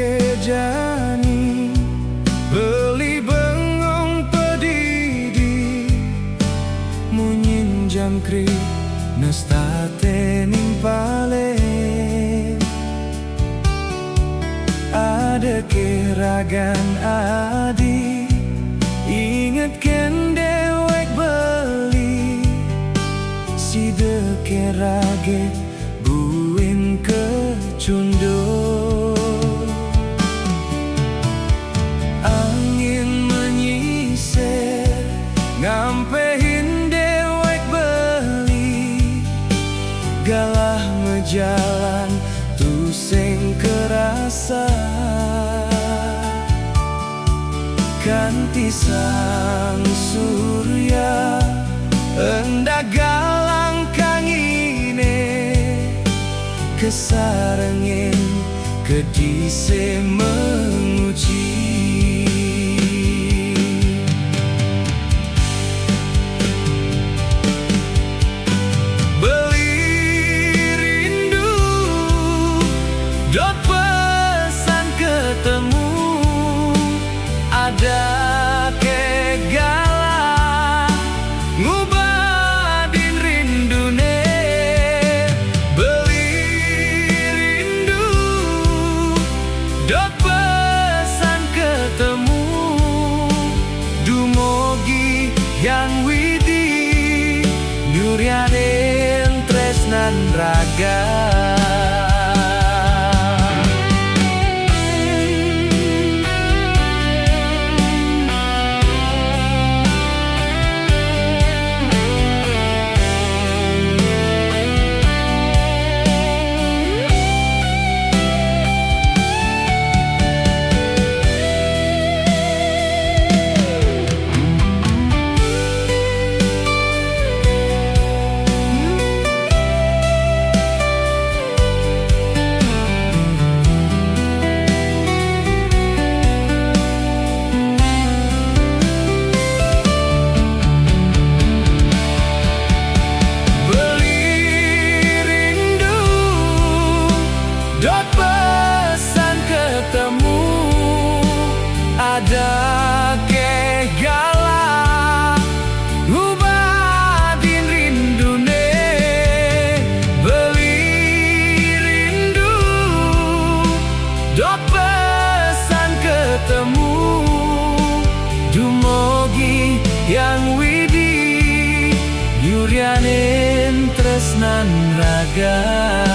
gejani beli bengong pedidi munyin jangkrik nestate nimpale ada keragan adi inget ken dewek beli si dekerage buin kecundo angin menyisir ngampehin dewek beli galah mejalan tuseng kerasa kanti sang surya endah galang kangine kesarengin kedise menguci beli rindu dot pesan ketemu ada kegala ngubadin rindune beli rindu dot pesan ketemu dumogi yang widi nyurianin tresnan raga. Dot pesan ketemu ada kegala ngubadin rindune beli rindu dot pesan ketemu dumogi yang widi nyurianin tresnan raga.